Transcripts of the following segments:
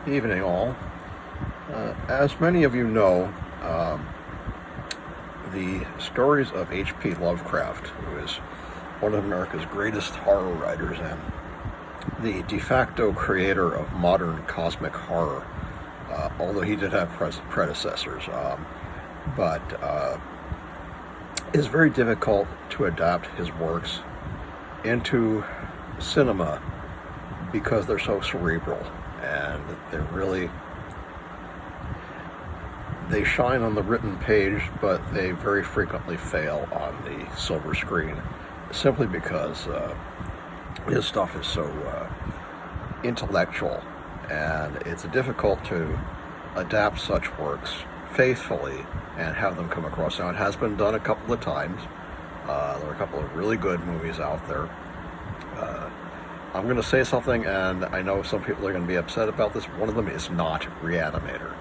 Evening, all. As many of you know, the stories of H.P. Lovecraft, who is one of America's greatest horror writers and the de facto creator of modern cosmic horror, although he did have predecessors, but it's very difficult to adapt his works into cinema because they're so cerebral and they shine on the written page, but they very frequently fail on the silver screen, simply because his stuff is so intellectual, and it's difficult to adapt such works faithfully and have them come across. Now, it has been done a couple of times. There are a couple of really good movies out there. I'm going to say something, and I know some people are going to be upset about this. One of them is not Reanimator.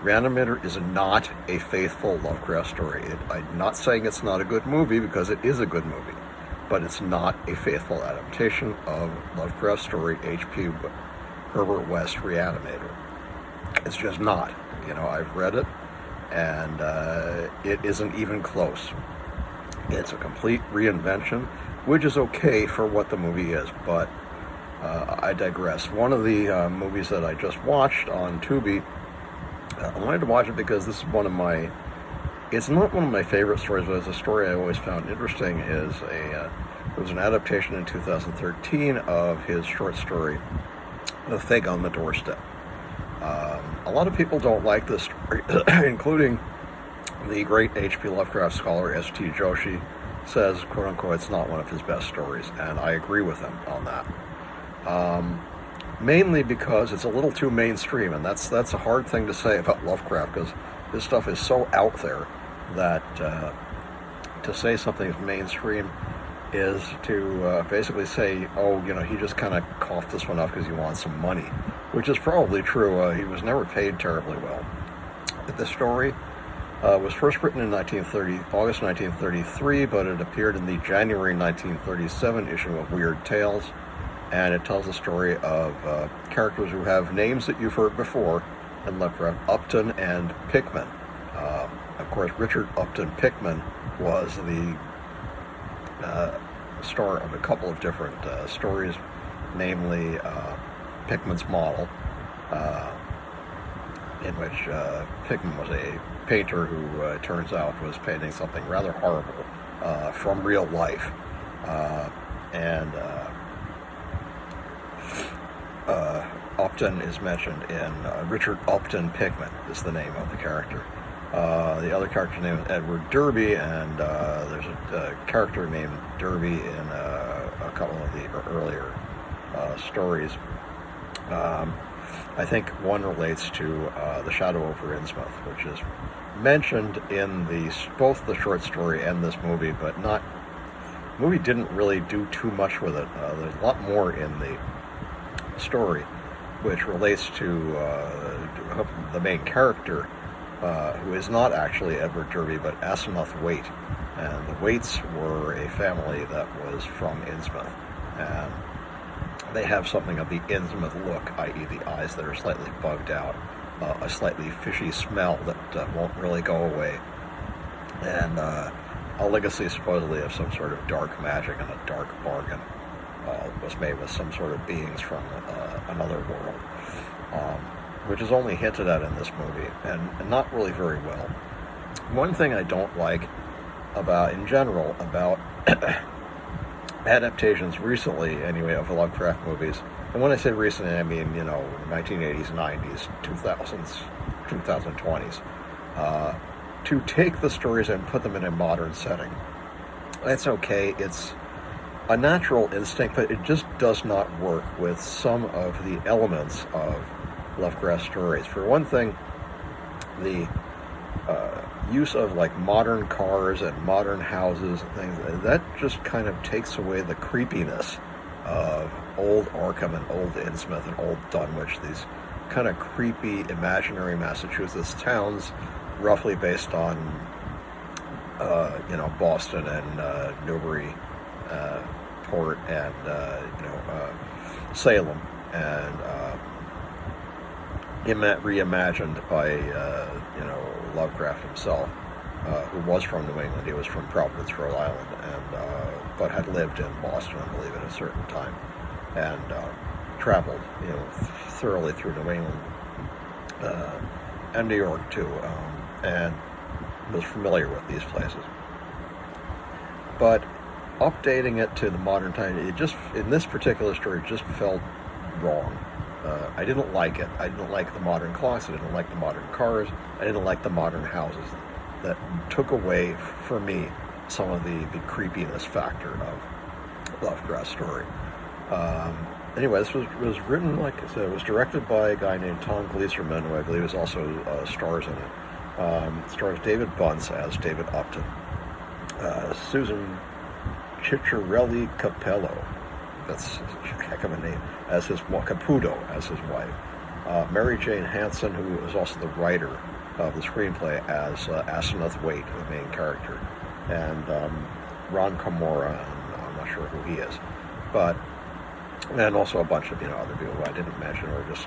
Reanimator is not a faithful Lovecraft story. I'm not saying it's not a good movie, because it is a good movie, but it's not a faithful adaptation of Lovecraft's story, H.P. Herbert West Reanimator. It's just not. I've read it, and it isn't even close. It's a complete reinvention, which is okay for what the movie is, but I digress. One of the movies that I just watched on Tubi, I wanted to watch it because this is it's not one of my favorite stories, but it's a story I always found interesting. It was an adaptation in 2013 of his short story, The Thing on the Doorstep. A lot of people don't like this story, including the great H.P. Lovecraft scholar S.T. Joshi says, quote unquote, it's not one of his best stories, and I agree with him on that. Mainly because it's a little too mainstream, and that's a hard thing to say about Lovecraft, because his stuff is so out there that to say something's mainstream is to basically say, he just kind of coughed this one up because he wants some money, which is probably true. He was never paid terribly well. The story was first written in August 1933, but it appeared in the January 1937 issue of Weird Tales, and it tells the story of characters who have names that you've heard before in Lovecraft, Upton and Pickman. Of course, Richard Upton Pickman was the star of a couple of different stories, namely Pickman's Model, in which Pickman was a painter who turns out was painting something rather horrible from real life. And Upton is mentioned in Richard Upton Pickman is the name of the character. The other character name is Edward Derby, and there's a character named Derby in a couple of the earlier stories. I think one relates to The Shadow over Innsmouth, which is mentioned in both the short story and this movie, but the movie didn't really do too much with it. There's a lot more in the story, which relates to the main character, who is not actually Edward Derby, but Asenath Waite. And the Waites were a family that was from Innsmouth, and they have something of the Innsmouth look, i.e. the eyes that are slightly bugged out, a slightly fishy smell that won't really go away, and a legacy supposedly of some sort of dark magic and a dark bargain was made with some sort of beings from another world, which is only hinted at in this movie, and not really very well. One thing I don't like in general about adaptations recently, anyway, of Lovecraft movies, and when I say recently, I mean, 1980s, 90s, 2000s, 2020s, to take the stories and put them in a modern setting. That's okay, it's a natural instinct, but it just does not work with some of the elements of Lovecraft stories. For one thing, the use of modern cars and modern houses and things, that just kind of takes away the creepiness of old Arkham and old Innsmouth and old Dunwich, these kind of creepy imaginary Massachusetts towns roughly based on Boston and Newbury Port and Salem and reimagined by Lovecraft himself, who was from New England. He was from Providence, Rhode Island, and but had lived in Boston, I believe, at a certain time, and traveled, thoroughly through New England and New York too, and was familiar with these places. But updating it to the modern time, it just, in this particular story, it just felt wrong. I didn't like it. I didn't like the modern clocks. I didn't like the modern cars. I didn't like the modern houses. That took away, for me, some of the creepiness factor of Lovecraft's story. Anyway, this was written, like I said, it was directed by a guy named Tom Gleeserman, who I believe is also stars in it. Stars David Bunce as David Upton. Susan Cicarelli-Capito, that's a heck of a name, as his Caputo as his wife. Mary Jane Hansen, who is also the writer of the screenplay, as Asenath Waite, the main character, and Ron Komors, and I'm not sure who he is, and also a bunch of other people who I didn't mention, or just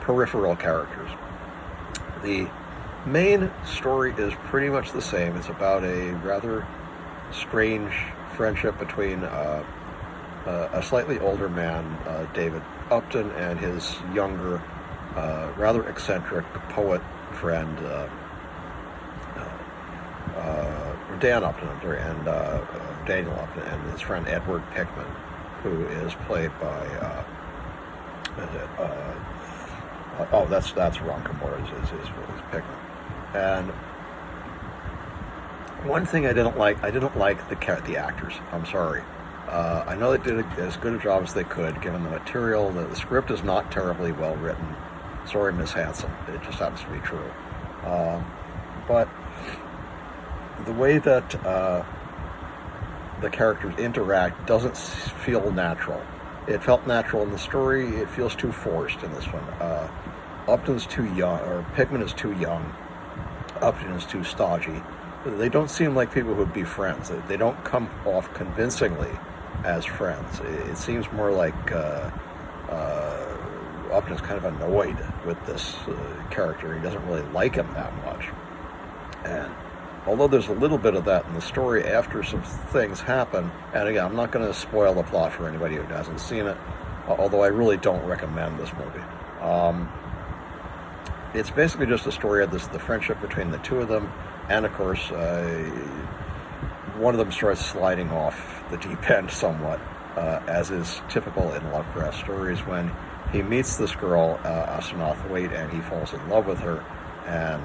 peripheral characters. The main story is pretty much the same. It's about a rather strange friendship between a slightly older man, David Upton, and his younger, rather eccentric poet friend, Dan Upton, and Daniel Upton, and his friend Edward Pickman, who is played by that's Ron Komors is Pickman. And one thing I didn't like the actors. I'm sorry. I know they did as good a job as they could, given the material. The script is not terribly well written. Sorry, Miss Hansen. It just happens to be true. But the way that the characters interact doesn't feel natural. It felt natural in the story. It feels too forced in this one. Upton's too young, or Pickman is too young. Upton is too stodgy. They don't seem like people who would be friends. They don't come off convincingly as friends. It seems more like Upton's kind of annoyed with this character. He doesn't really like him that much. And although there's a little bit of that in the story after some things happen, and again, I'm not going to spoil the plot for anybody who hasn't seen it, although I really don't recommend this movie. It's basically just a story of the friendship between the two of them, and of course, one of them starts sliding off the deep end somewhat, as is typical in Lovecraft stories, when he meets this girl, Asenath Waite, and he falls in love with her, and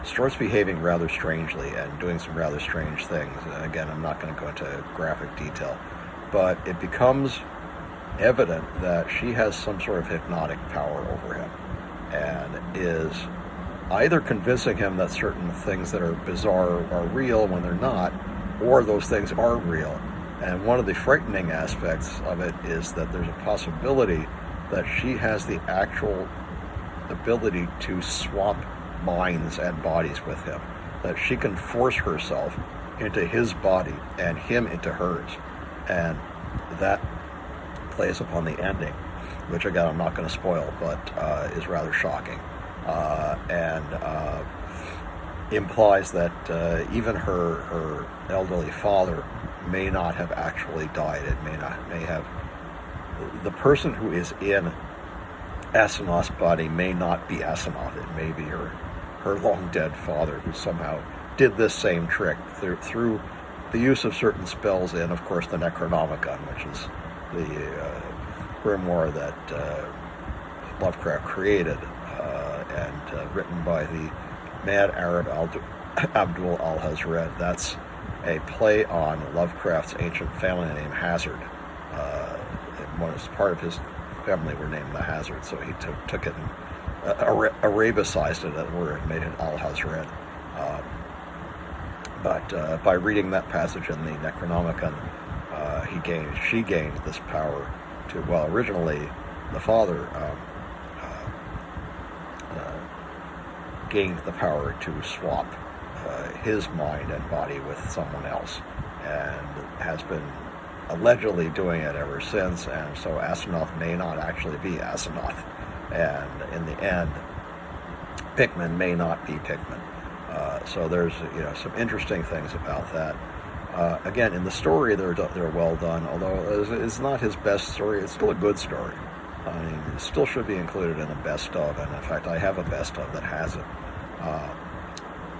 starts behaving rather strangely and doing some rather strange things. And again, I'm not going to go into graphic detail, but it becomes evident that she has some sort of hypnotic power over him, and is either convincing him that certain things that are bizarre are real when they're not, or those things are real. And one of the frightening aspects of it is that there's a possibility that she has the actual ability to swap minds and bodies with him, that she can force herself into his body and him into hers, and that plays upon the ending, which again I'm not going to spoil, but is rather shocking, and implies that even her elderly father may not have actually died. It may have, the person who is in Asenath's body may not be Asenath. It may be her long dead father, who somehow did this same trick through the use of certain spells, and of course the Necronomicon, which is the grimoire that Lovecraft created, and written by the mad Arab Abdul al-Hazred. That's a play on Lovecraft's ancient family name Hazard. Part of his family were named the Hazard, so he took it and Arabicized it, that word, made it al-Hazred. But by reading that passage in the Necronomicon, she gained this power to, well, originally the father gained the power to swap his mind and body with someone else, and has been allegedly doing it ever since, and so Asenath may not actually be Asenath. and in the end, Pickman may not be Pickman. So there's some interesting things about that. Again, in the story, they're well done. Although it's not his best story, it's still a good story. I mean, it still should be included in a best of, and in fact, I have a best of that has it.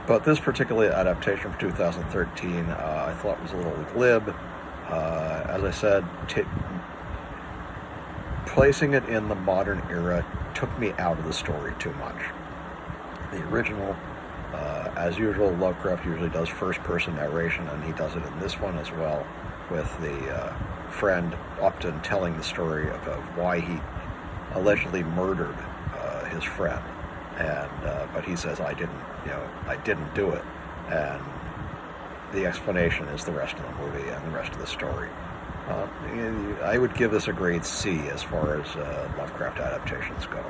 But this particular adaptation for 2013, I thought was a little glib. As I said, placing it in the modern era took me out of the story too much. The original, as usual, Lovecraft usually does first-person narration, and he does it in this one as well, with the friend Upton telling the story of why he allegedly murdered his friend, and but he says, I didn't do it, and the explanation is the rest of the movie and the rest of the story. I would give this a grade C as far as Lovecraft adaptations go.